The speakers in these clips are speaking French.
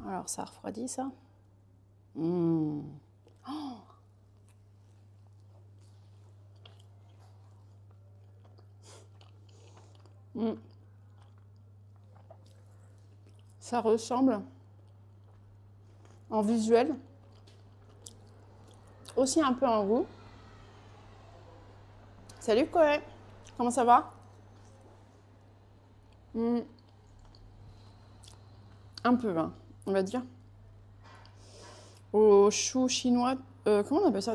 Alors, ça refroidit, ça. Mmh. Oh. Mmh. Ça ressemble en visuel, aussi un peu en goût. Salut Chloé, comment ça va? Mmh. Un peu, hein, on va dire. Au chou chinois, comment on appelle ça?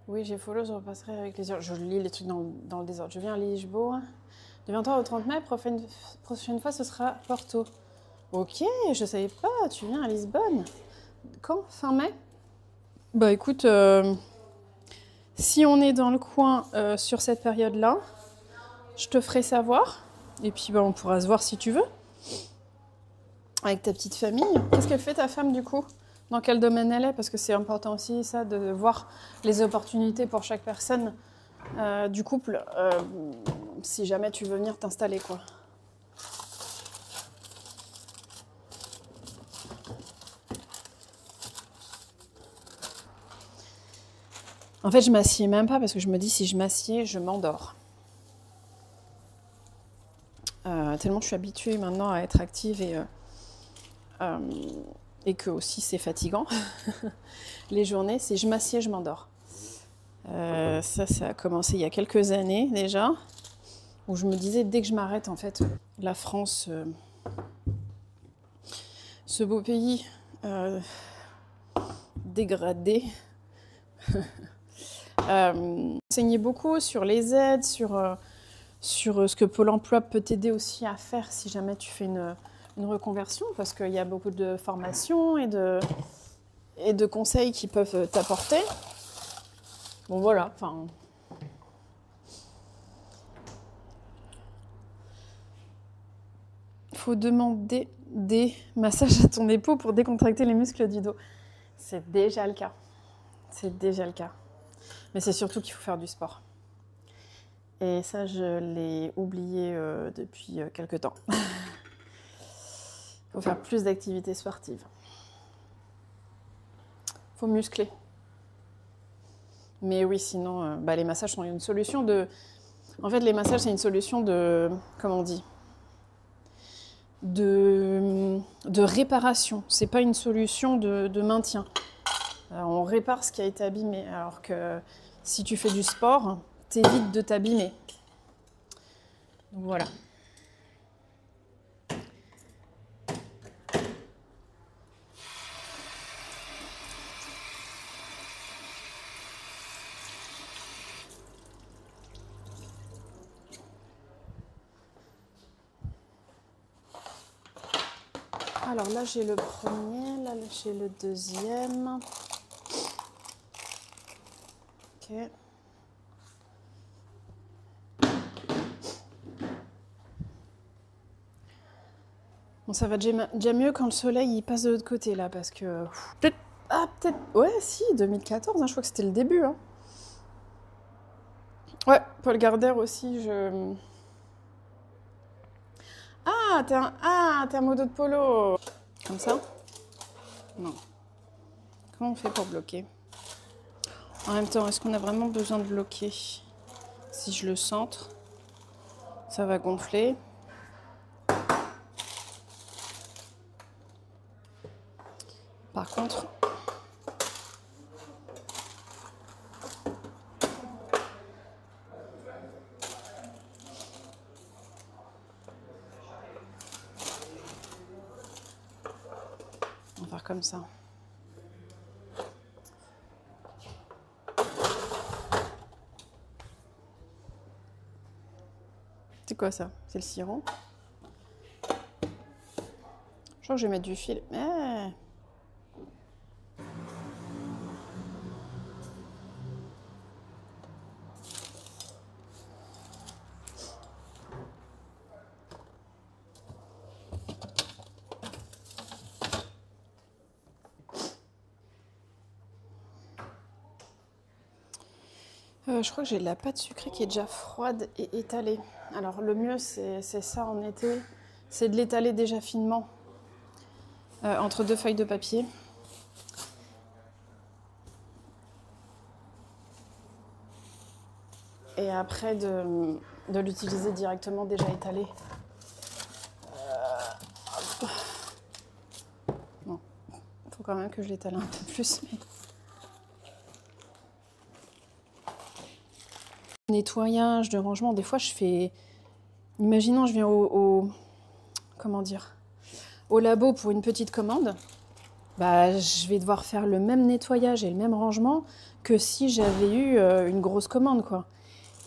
Oui, j'ai follow, je repasserai avec les heures. Je lis les trucs dans le désordre. Je viens à Lisboa. Du 23 au 30 mai, prochaine fois, ce sera Porto. Ok, je savais pas, tu viens à Lisbonne. Quand? Fin mai? Bah écoute, si on est dans le coin sur cette période-là, je te ferai savoir. Et puis bah, on pourra se voir si tu veux. Avec ta petite famille. Qu'est-ce qu'elle fait ta femme du coup? Dans quel domaine elle est? Parce que c'est important aussi ça de voir les opportunités pour chaque personne du couple. Si jamais tu veux venir t'installer quoi. En fait, je m'assieds même pas parce que je me dis si je m'assieds, je m'endors. Tellement je suis habituée maintenant à être active et que aussi c'est fatigant. Les journées, c'est je m'assieds, je m'endors. Ça a commencé il y a quelques années déjà, où je me disais dès que je m'arrête en fait, la France, ce beau pays dégradé. Enseignait beaucoup sur les aides, sur ce que Pôle emploi peut t'aider aussi à faire si jamais tu fais une reconversion, parce qu'il y a beaucoup de formations et de conseils qui peuvent t'apporter. Bon voilà, enfin... Faut demander des massages à ton épaule pour décontracter les muscles du dos. C'est déjà le cas. C'est déjà le cas. Mais c'est surtout qu'il faut faire du sport. Et ça, je l'ai oublié depuis quelques temps. Il faut faire plus d'activités sportives. Il faut muscler. Mais oui, sinon, les massages sont une solution de... En fait, les massages, c'est une solution de... Comment on dit ? De réparation. C'est pas une solution de maintien. On répare ce qui a été abîmé. Alors que si tu fais du sport, t'évites de t'abîmer. Donc voilà. Alors là, j'ai le premier, là, j'ai le deuxième. Ok. Bon, ça va déjà mieux quand le soleil il passe de l'autre côté, là, parce que... Peut-être... Ah, peut-être... Ouais, si, 2014, hein, je crois que c'était le début. Hein. Ouais, Paul Gardère aussi, je... Ah, t'es un modo de polo. Comme ça? Non. Comment on fait pour bloquer? En même temps, est-ce qu'on a vraiment besoin de bloquer? Si je le centre, ça va gonfler. Par contre... On va faire comme ça. C'est quoi ça? C'est le sirop? Je crois que je vais mettre du fil. Je crois que j'ai de la pâte sucrée qui est déjà froide et étalée. Alors le mieux c'est ça en été, c'est de l'étaler déjà finement entre 2 feuilles de papier. Et après de l'utiliser directement déjà étalé. Bon, il faut quand même que je l'étale un peu plus. Mais... Nettoyage, de rangement, des fois je fais... Imaginons je viens comment dire, au labo pour une petite commande, bah, je vais devoir faire le même nettoyage et le même rangement que si j'avais eu une grosse commande, quoi.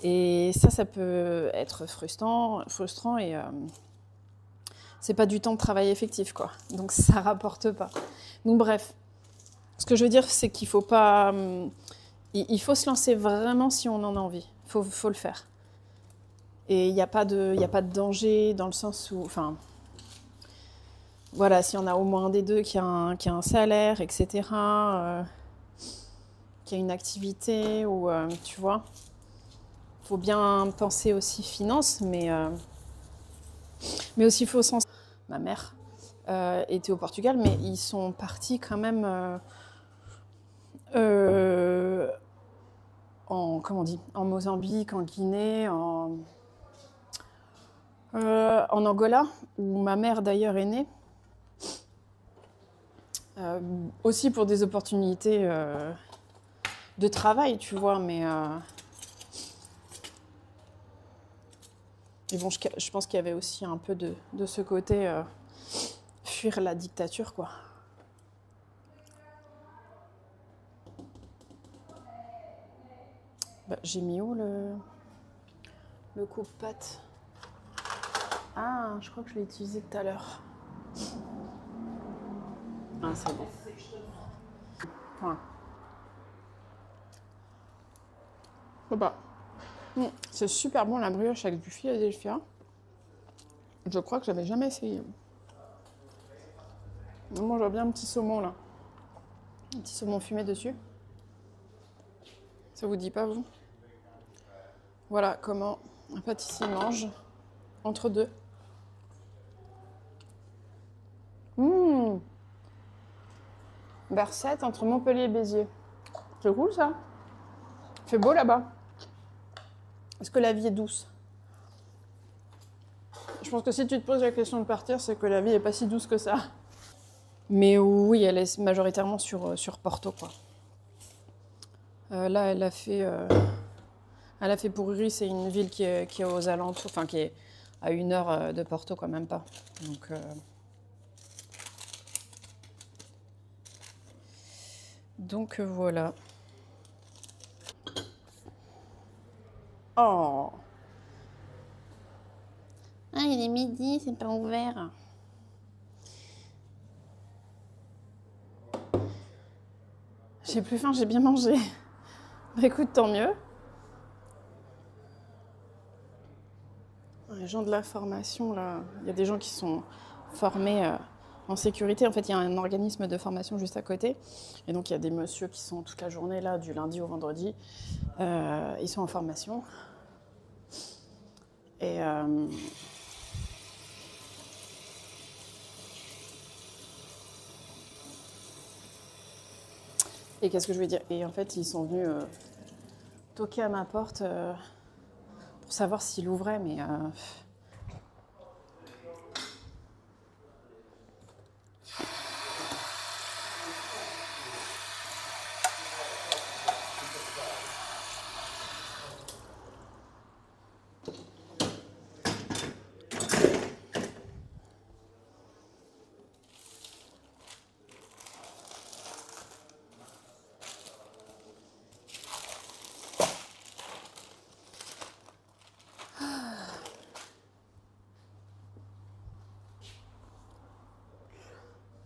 Et ça peut être frustrant et c'est pas du temps de travail effectif, quoi. Donc ça rapporte pas. Donc bref, ce que je veux dire, c'est qu'il faut pas... il faut se lancer vraiment si on en a envie. Faut le faire. Et il n'y a pas de danger dans le sens où... Enfin, voilà, s'il y en a au moins un des deux qui a un salaire, etc., qui a une activité, ou tu vois, il faut bien penser aussi finances, mais aussi il faut sens. Ma mère était au Portugal, mais ils sont partis quand même comment on dit, en Mozambique, en Guinée, en Angola, où ma mère d'ailleurs est née. Aussi pour des opportunités de travail, tu vois, mais bon, je pense qu'il y avait aussi un peu de ce côté fuir la dictature, quoi. Bah, j'ai mis où le coupe-pâte? Ah, je crois que je l'ai utilisé tout à l'heure. Ah, c'est bon. Voilà. Bah, c'est super bon la brioche avec du Philadelphia. Je crois que j'avais jamais essayé. Moi, je vois bien un petit saumon là. Un petit saumon fumé dessus. Ça vous dit pas, vous? Voilà comment un pâtissier mange entre deux. Bercette entre Montpellier et Béziers. C'est cool ça. Il fait beau là-bas. Est-ce que la vie est douce? Je pense que si tu te poses la question de partir, c'est que la vie est pas si douce que ça. Mais oui, elle est majoritairement sur Porto, quoi. Là, elle a fait Poururi, c'est une ville qui est aux alentours, enfin qui est à 1 heure de Porto, quoi, même pas. Donc voilà. Oh. Ah, il est midi, c'est pas ouvert. J'ai plus faim, j'ai bien mangé. Bah écoute, tant mieux. Les gens de la formation, là, il y a des gens qui sont formés en sécurité. En fait, il y a un organisme de formation juste à côté. Et donc, il y a des messieurs qui sont toute la journée là, du lundi au vendredi. Ils sont en formation. Et qu'est-ce que je veux dire? Et en fait, ils sont venus toquer à ma porte pour savoir s'il ouvrait, mais...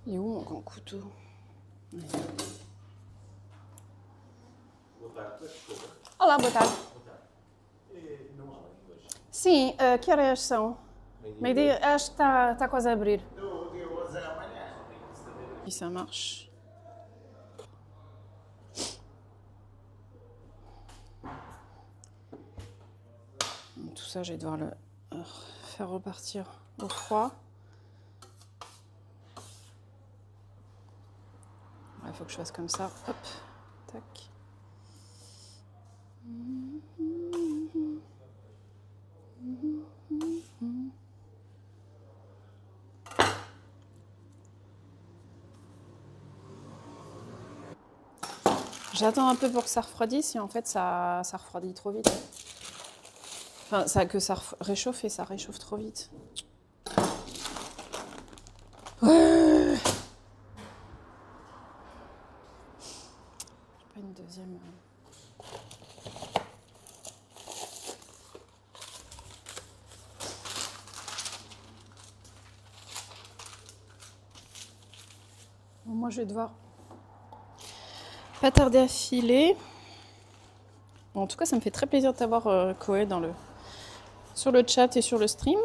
Il est où mon grand couteau? Olá, boa tarde. Sim, que horas são? Meio-dia, acho que está quase a abrir. Et ça marche. ça, je vais devoir le faire repartir au froid. Il faut que je fasse comme ça. Hop, tac. J'attends un peu pour que ça refroidisse et en fait ça refroidit trop vite. Enfin, ça réchauffe et ça réchauffe trop vite. Ouais. J'ai pas une deuxième. Bon, moi je vais devoir pas tarder à filer. Bon, en tout cas, ça me fait très plaisir de t'avoir Koé sur le chat et sur le stream.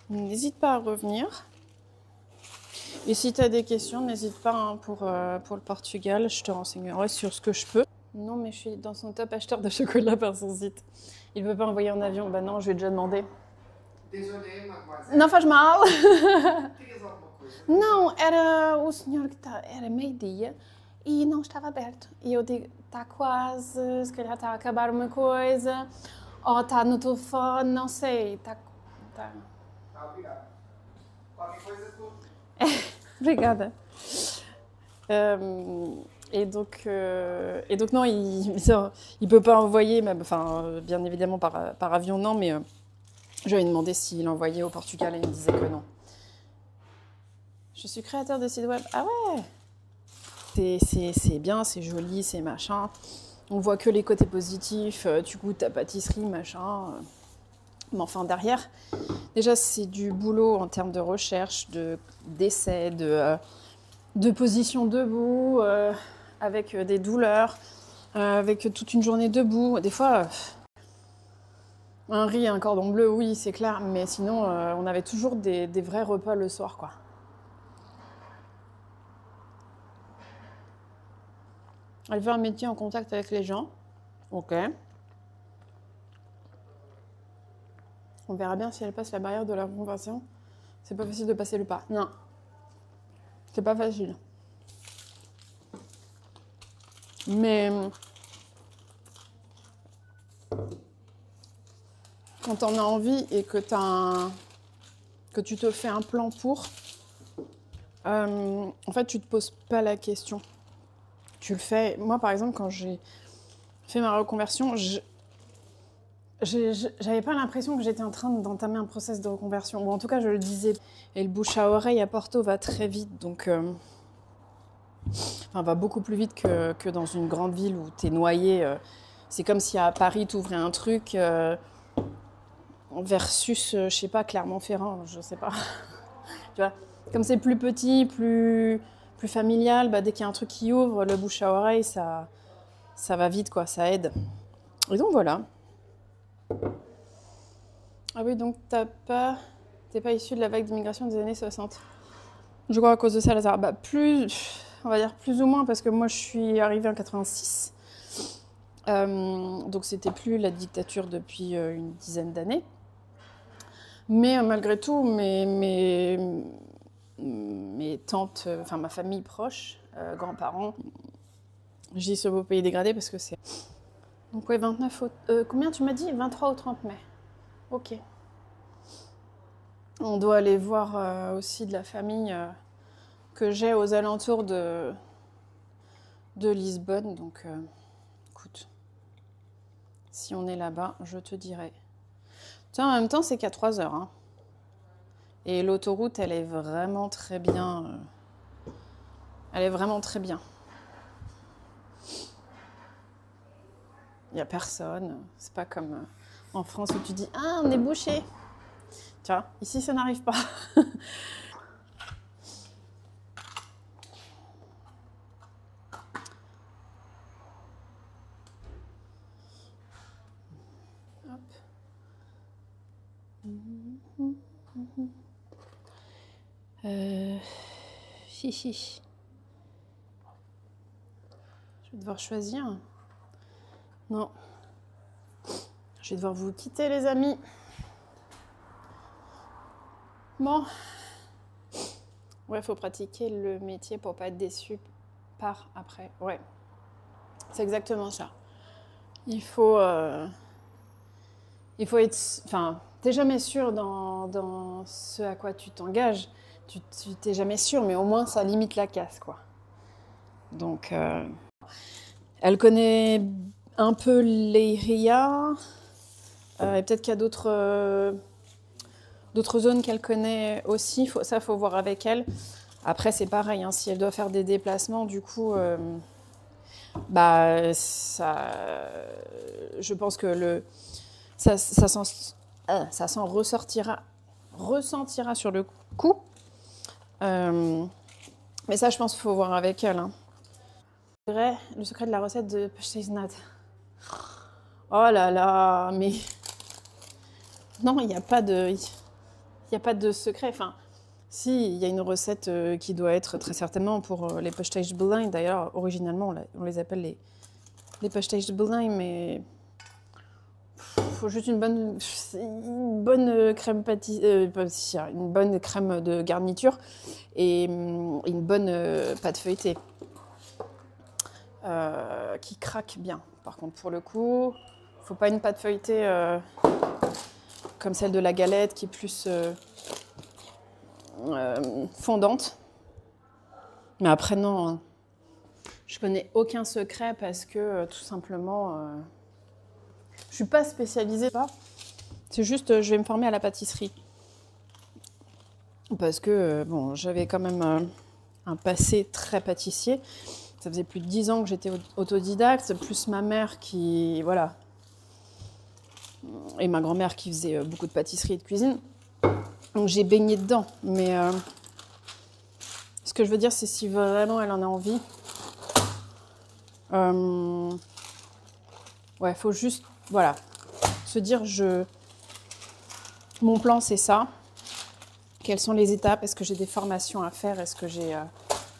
N'hésite pas à revenir. Et si tu as des questions, n'hésite pas hein, pour le Portugal. Je te renseignerai sur ce que je peux. Non, mais je suis dans son top acheteur de chocolat par son site. Il ne veut pas envoyer en avion. Bah non, je lui ai déjà demandé. Désolée, mademoiselle. Não faz mal. Querias alguma coisa? Não, era o senhor que era meio-dia e não estava aberto. E eu digo, está quase, se calhar está a acabar uma coisa, ou está no telefone, não sei. Está. Tá, obrigado. Qualquer coisa tu... Obrigada. Et donc non, il peut pas envoyer, même, enfin, bien évidemment par avion, non, mais je lui ai demandé s'il envoyait au Portugal et il me disait que non. Je suis créateur de site web. Ah ouais. C'est bien, c'est joli, c'est machin. On voit que les côtés positifs. Tu goûtes ta pâtisserie, machin. Mais enfin, derrière, déjà, c'est du boulot en termes de recherche, d'essai, de position debout, avec des douleurs, avec toute une journée debout. Des fois, un riz et un cordon bleu, oui, c'est clair. Mais sinon, on avait toujours des vrais repas le soir, quoi. Elle veut un métier en contact avec les gens. Ok. On verra bien si elle passe la barrière de la conversion. C'est pas facile de passer le pas. Non. C'est pas facile. Mais quand t'en as envie et que que tu te fais un plan pour, en fait, tu te poses pas la question. Tu le fais. Moi, par exemple, quand j'ai fait ma reconversion, j'avais pas l'impression que j'étais en train d'entamer un process de reconversion. Ou en tout cas, je le disais. Et le bouche à oreille à Porto va très vite, donc... Enfin, va beaucoup plus vite que dans une grande ville où t'es noyé. C'est comme si à Paris, t'ouvrais un truc versus, je sais pas, Clermont-Ferrand, je sais pas. Tu vois, comme c'est plus petit, plus familial, bah, dès qu'il y a un truc qui ouvre, le bouche à oreille, ça va vite, quoi, ça aide. Et donc voilà. Ah oui, donc t'es pas issu de la vague d'immigration des années 60. Je crois à cause de ça, Lazare. Bah, on va dire plus ou moins, parce que moi je suis arrivée en 86. Donc c'était plus la dictature depuis une dizaine d'années. Mais malgré tout, mes tantes, enfin ma famille proche, grands-parents, j'ai ce beau pays dégradé parce que c'est... Donc ouais, 29 combien tu m'as dit? 23 au 30 mai. Ok. On doit aller voir aussi de la famille que j'ai aux alentours de Lisbonne. Donc écoute, si on est là-bas, je te dirai. Tiens, en même temps, c'est qu'à 3 heures. Hein. Et l'autoroute, elle est vraiment très bien. Elle est vraiment très bien. Il n'y a personne. C'est pas comme en France où tu dis « Ah, on est bouché !» Tu vois, ici, ça n'arrive pas. Chichi. Je vais devoir choisir. Non. Je vais devoir vous quitter, les amis. Bon. Ouais, faut pratiquer le métier pour pas être déçu par après. Ouais. C'est exactement ça. Il faut être... Enfin, t'es jamais sûr dans ce à quoi tu t'engages. Tu t'es jamais sûr, mais au moins ça limite la casse, quoi. Donc, elle connaît un peu Leiria. Et peut-être qu'il y a d'autres zones qu'elle connaît aussi. Ça, faut voir avec elle. Après, c'est pareil, hein, si elle doit faire des déplacements, du coup, bah, je pense que ça s'en ressentira sur le coup. Mais ça, je pense qu'il faut voir avec elle. Hein. Le secret de la recette de Pechtiznat. Oh là là, mais non, il n'y a pas de secret. Enfin, si, il y a une recette qui doit être très certainement pour les Pechtigebulin. D'ailleurs, originalement, on les appelle les Pechtigebulin, mais il faut juste une bonne crème pâtissière, une bonne crème de garniture et une bonne pâte feuilletée qui craque bien. Par contre, pour le coup, il ne faut pas une pâte feuilletée comme celle de la galette qui est plus fondante. Mais après, non, je connais aucun secret parce que tout simplement, je suis pas spécialisée. C'est juste, je vais me former à la pâtisserie. Parce que, bon, j'avais quand même un passé très pâtissier. Ça faisait plus de 10 ans que j'étais autodidacte, plus ma mère qui, voilà, et ma grand-mère qui faisait beaucoup de pâtisserie et de cuisine. Donc j'ai baigné dedans. Mais ce que je veux dire, c'est si vraiment elle en a envie, ouais, faut juste, voilà, se dire, mon plan c'est ça. Quelles sont les étapes? Est-ce que j'ai des formations à faire? Est-ce que j'ai,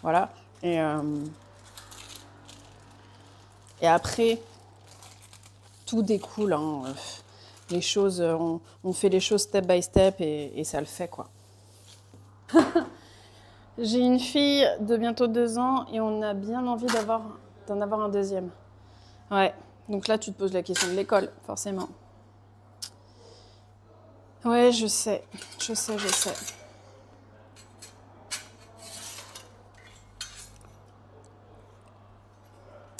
voilà. Et après, tout découle. Hein. Les choses, on fait les choses step by step et ça le fait, quoi. J'ai une fille de bientôt 2 ans et on a bien envie d'en avoir un deuxième. Ouais, donc là, tu te poses la question de l'école, forcément. Ouais, je sais.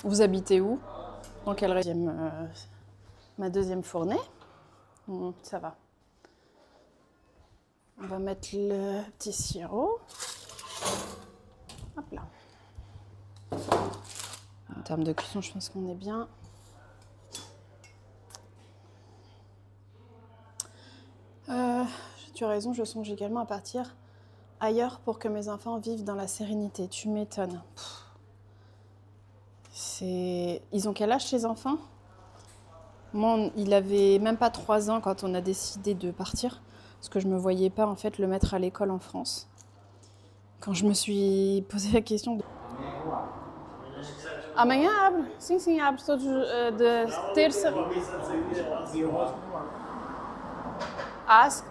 Vous habitez où? Dans quelle région? Ma deuxième fournée. Ça va. On va mettre le petit sirop. Hop là. En termes de cuisson, je pense qu'on est bien. Tu as raison, je songe également à partir ailleurs pour que mes enfants vivent dans la sérénité. Tu m'étonnes. Ils ont quel âge, ces enfants? Moi, il avait même pas 3 ans quand on a décidé de partir, parce que je me voyais pas en fait le mettre à l'école en France. Quand je me suis posé la question de... Amanhã abre. Sim, sim, abre todos de terça. Às...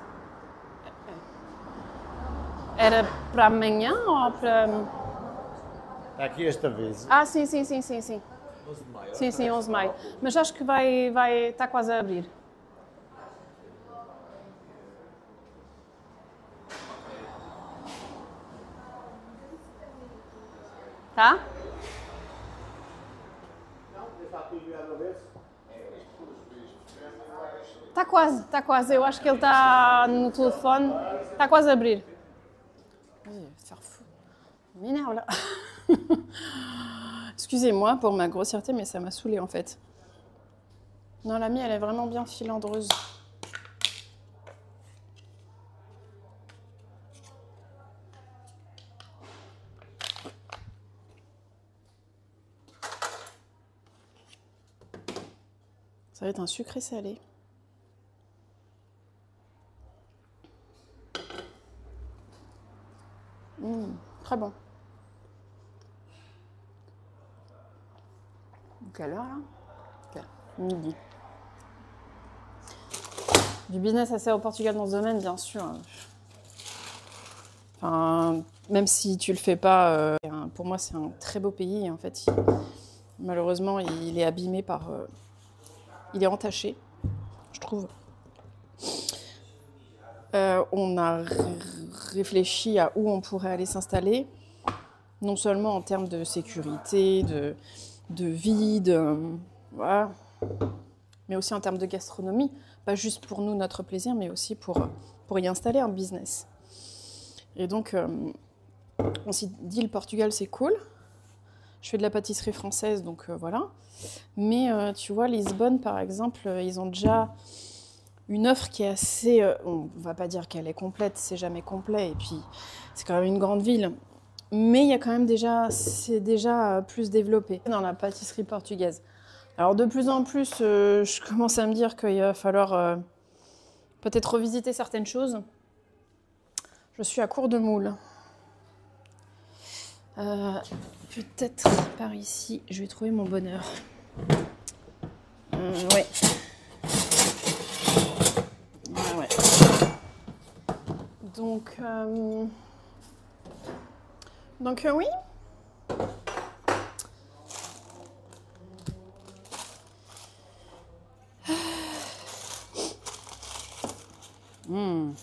Era para amanhã ou para... Aqui esta vez. Ah, sim. Sim, 11 de maio. Mas acho que vai está quase a abrir. Tá? Está quase. Eu acho que ele está no telefone. Está quase a abrir. Faire fou. M'énerve là. Excusez-moi pour ma grossièreté, mais ça m'a saoulée en fait. Non, la mie, elle est vraiment bien filandreuse. Ça va être un sucré salé. Très bon. Quelle heure là? Okay. midi. Du business à faire au Portugal dans ce domaine, bien sûr. Enfin, même si tu le fais pas, pour moi, c'est un très beau pays. Et en fait, malheureusement, il est abîmé par... il est entaché, je trouve. On a réfléchi à où on pourrait aller s'installer, non seulement en termes de sécurité, de vie, voilà, mais aussi en termes de gastronomie. Pas juste pour nous, notre plaisir, mais aussi pour y installer un business. Et donc, on s'est dit, le Portugal, c'est cool. Je fais de la pâtisserie française, donc voilà. Mais tu vois, Lisbonne, par exemple, ils ont déjà une offre qui est assez... on va pas dire qu'elle est complète, c'est jamais complet. Et puis, c'est quand même une grande ville. Mais il y a quand même déjà... C'est déjà plus développé dans la pâtisserie portugaise. Alors, de plus en plus, je commence à me dire qu'il va falloir peut-être revisiter certaines choses. Je suis à court de moules. Peut-être par ici, je vais trouver mon bonheur. Ouais. Ouais. Donc oui. Il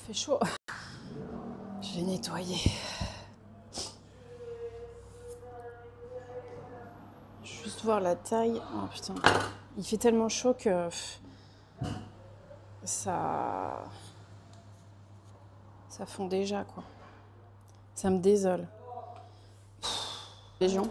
fait chaud. Je vais nettoyer. Juste voir la taille. Oh putain. Il fait tellement chaud que ça fond déjà, quoi. Ça me désole. Les gens.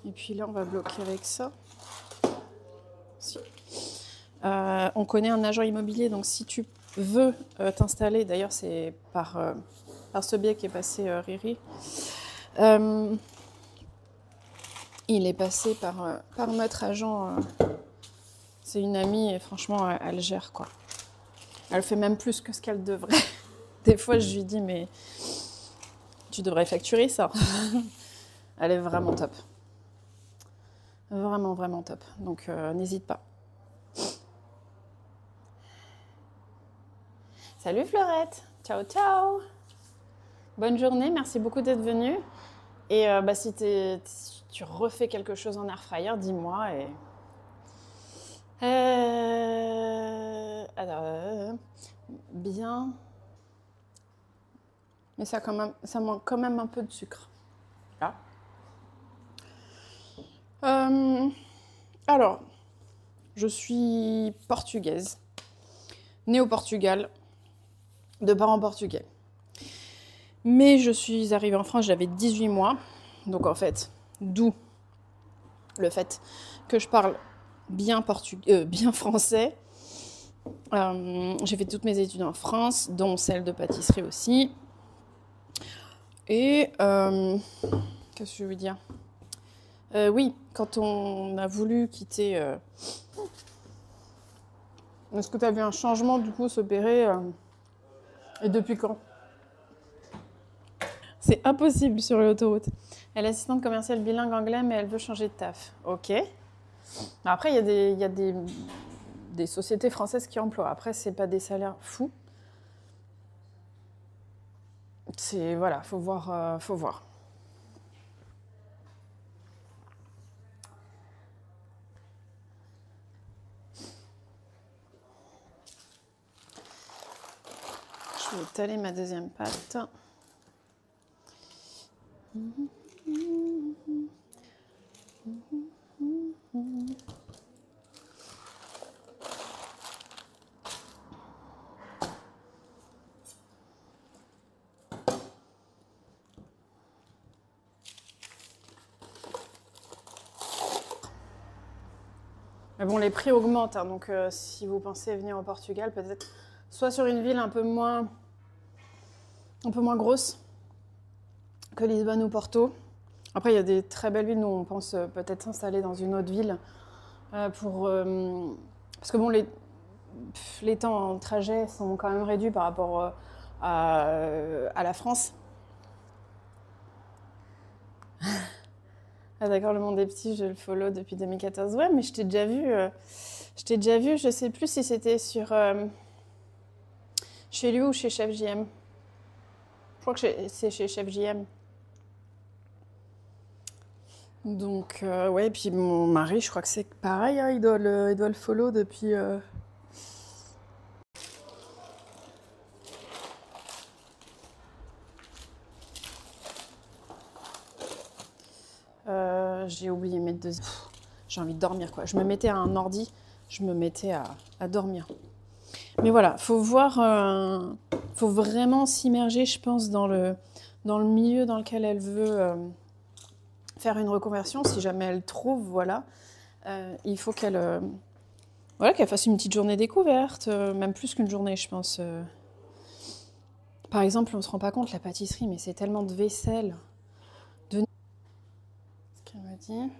Et puis là, on va bloquer avec ça. Si. On connaît un agent immobilier, donc si tu veux t'installer, d'ailleurs c'est par ce biais qu'est passé Riri, il est passé par notre agent, c'est une amie et franchement elle gère quoi. Elle fait même plus que ce qu'elle devrait. Des fois je lui dis mais tu devrais facturer ça. Elle est vraiment top. Vraiment, vraiment top. Donc n'hésite pas. Salut Fleurette. Ciao, ciao. Bonne journée, merci beaucoup d'être venue. Et si tu refais quelque chose en air fryer, dis-moi. Alors, bien. Mais ça manque quand même un peu de sucre. Là. Alors, je suis portugaise, née au Portugal, de parents portugais. Mais je suis arrivée en France, j'avais 18 mois. Donc en fait, d'où le fait que je parle bien français. J'ai fait toutes mes études en France, dont celle de pâtisserie aussi. Et qu'est-ce que je veux dire ? Oui, quand on a voulu quitter... Est-ce que tu as vu un changement du coup s'opérer et depuis quand ? C'est impossible sur l'autoroute. Elle est assistante commerciale bilingue anglais, mais elle veut changer de taf. Ok. Après, il y a des sociétés françaises qui emploient. Après, c'est pas des salaires fous. C'est voilà, faut voir, faut voir. Je vais étaler ma deuxième pâte. Mais bon, les prix augmentent, hein, donc si vous pensez venir au Portugal, peut-être soit sur une ville un peu moins grosse que Lisbonne ou Porto. Après, il y a des très belles villes. Nous, on pense peut-être s'installer dans une autre ville parce que bon, les temps en trajet sont quand même réduits par rapport à la France. Ah d'accord, le monde des petits, je le follow depuis 2014. Ouais, mais je t'ai déjà vu. Je sais plus si c'était sur chez lui ou chez Chef JM. Je crois que c'est chez Chef JM. Donc ouais, puis mon mari, je crois que c'est pareil, hein, il doit le follow depuis. J'ai oublié mes deux. J'ai envie de dormir quoi. Je me mettais à un ordi, je me mettais à dormir. Mais voilà, faut voir, faut vraiment s'immerger, je pense, dans le milieu dans lequel elle veut faire une reconversion. Si jamais elle trouve, voilà, il faut qu'elle fasse une petite journée découverte, même plus qu'une journée, je pense. Par exemple, on se rend pas compte, la pâtisserie, mais c'est tellement de vaisselle. Ce qu'elle m'a dit.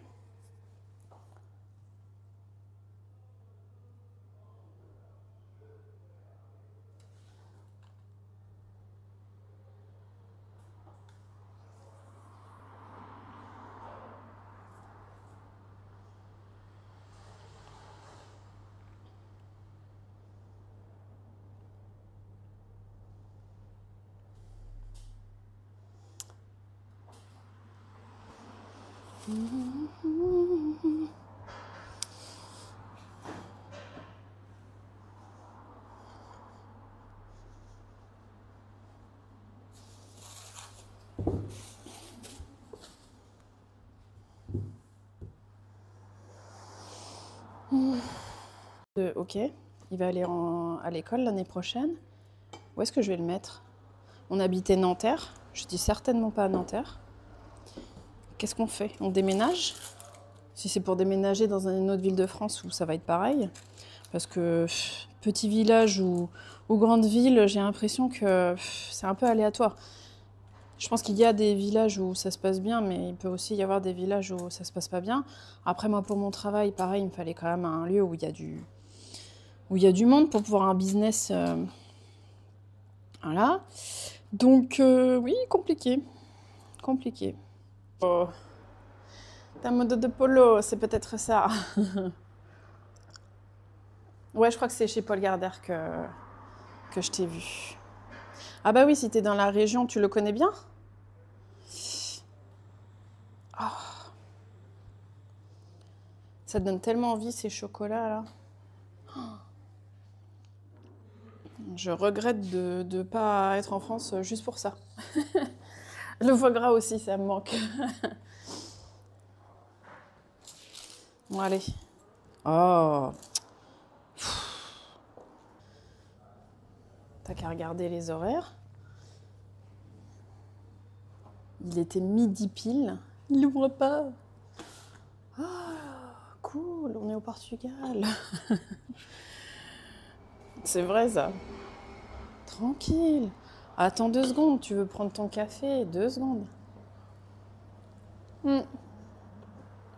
Ok, il va aller à l'école l'année prochaine. Où est-ce que je vais le mettre? On habitait Nanterre. Je dis certainement pas à Nanterre. Qu'est-ce qu'on fait? On déménage? Si c'est pour déménager dans une autre ville de France où ça va être pareil. Parce que petit village ou grande ville, j'ai l'impression que c'est un peu aléatoire. Je pense qu'il y a des villages où ça se passe bien, mais il peut aussi y avoir des villages où ça se passe pas bien. Après, moi, pour mon travail, pareil, il me fallait quand même un lieu où il y a du monde pour pouvoir un business. Voilà. Donc, oui, compliqué. Compliqué. Oh. Ta mode de polo, c'est peut-être ça. Ouais, je crois que c'est chez Paul Gardère que je t'ai vu. Ah bah oui, si t'es dans la région, tu le connais bien? Oh. Ça te donne tellement envie, ces chocolats, là. Je regrette de ne pas être en France juste pour ça. Le foie gras aussi, ça me manque. Bon, allez. Oh. T'as qu'à regarder les horaires. Il était midi pile. Il n'ouvre pas. Ah, cool, on est au Portugal. C'est vrai ça. Tranquille. Attends 2 secondes, tu veux prendre ton café? 2 secondes.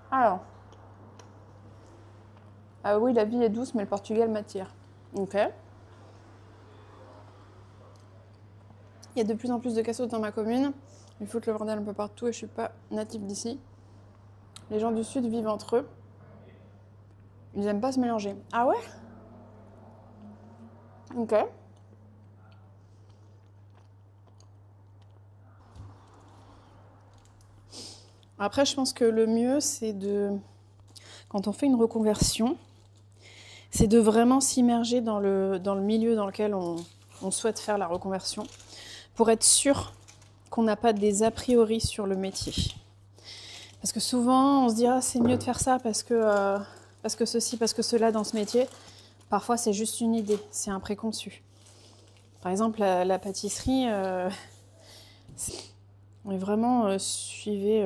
Alors. Ah oui, la vie est douce, mais le Portugal m'attire. Ok. Il y a de plus en plus de cassos dans ma commune. Ils foutent le bordel un peu partout et je suis pas native d'ici. Les gens du sud vivent entre eux. Ils aiment pas se mélanger. Ah ouais? Ok. Après, je pense que le mieux, c'est quand on fait une reconversion, c'est de vraiment s'immerger dans le milieu dans lequel on souhaite faire la reconversion pour être sûr qu'on n'a pas des a priori sur le métier. Parce que souvent, on se dit « Ah, c'est mieux de faire ça parce que ceci, parce que cela dans ce métier ». Parfois, c'est juste une idée, c'est un préconçu. Par exemple, la pâtisserie, mais vraiment, suivez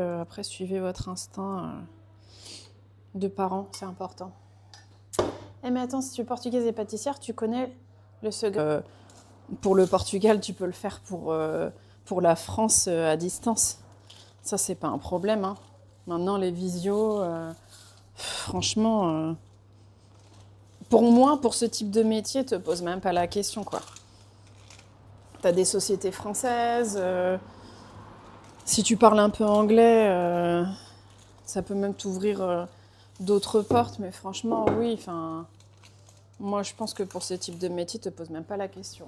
votre instinct de parent, c'est important. Eh mais attends, si tu es portugaise et pâtissière, tu connais le secret. Pour le Portugal, tu peux le faire pour la France à distance. Ça, c'est pas un problème. Hein. Maintenant, les visios, franchement, pour moi, pour ce type de métier, te pose même pas la question, quoi. T'as des sociétés françaises. Si tu parles un peu anglais, ça peut même t'ouvrir d'autres portes. Mais franchement, oui, enfin, moi, je pense que pour ce type de métier, te pose même pas la question.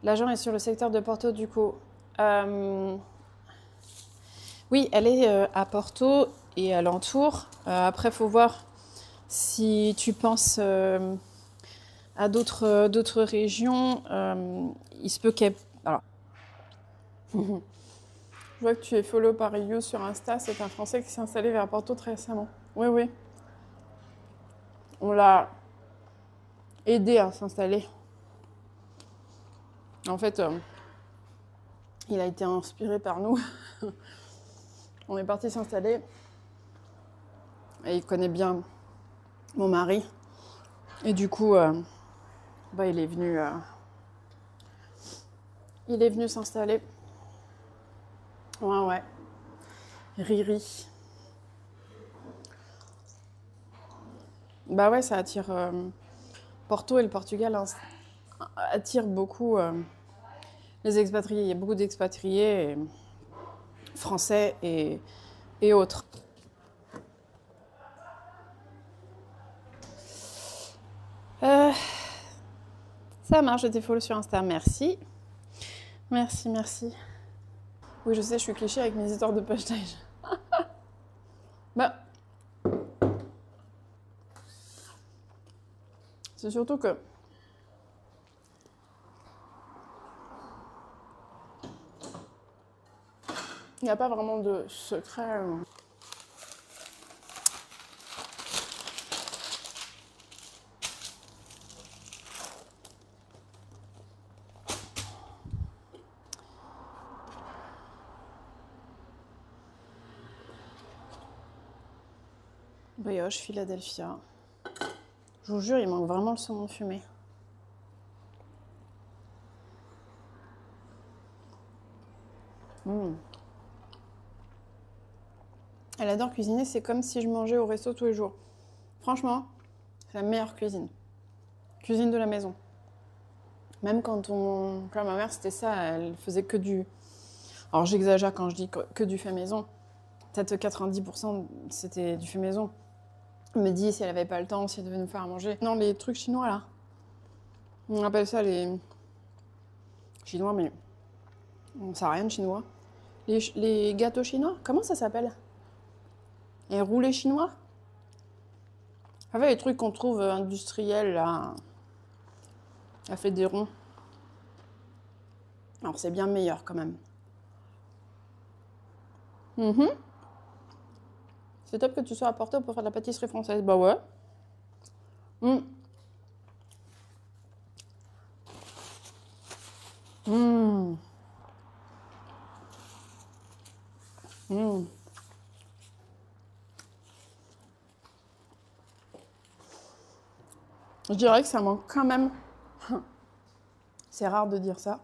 L'agent est sur le secteur de Porto, du coup. Oui, elle est à Porto et alentour. Après, il faut voir si tu penses à d'autres régions. Il se peut qu'elle... Alors, je vois que tu es follow par You sur Insta. C'est un Français qui s'est installé vers Porto très récemment. Oui, oui. On l'a aidé à s'installer. En fait, il a été inspiré par nous. On est parti s'installer. Et il connaît bien mon mari. Et du coup, il est venu s'installer. Ouais. Riri. Bah ouais, ça attire... Porto et le Portugal attirent beaucoup les expatriés. Il y a beaucoup d'expatriés français et autres. Ça marche, je t'ai follow sur Insta. Merci. Merci. Oui, je sais, je suis cliché avec mes histoires de push-stage. Bah... C'est surtout que... Il n'y a pas vraiment de secret. Brioche, Philadelphia. Je vous jure, il manque vraiment le saumon fumé. Elle adore cuisiner, c'est comme si je mangeais au resto tous les jours. Franchement, c'est la meilleure cuisine. Cuisine de la maison. Même quand ma mère, c'était ça, elle faisait que du... Alors j'exagère quand je dis que du fait maison. Peut-être 90% c'était du fait maison. Elle me dit si elle avait pas le temps, si elle devait nous faire à manger. Non, les trucs chinois là. On appelle ça les... Chinois, mais... On sait rien de chinois. Les gâteaux chinois, comment ça s'appelle? Les roulés chinois? En fait, les trucs qu'on trouve industriels, là, elle fait des ronds. Alors, c'est bien meilleur, quand même. C'est top que tu sois à Porto pour faire de la pâtisserie française. Bah ouais. Je dirais que ça manque quand même. C'est rare de dire ça.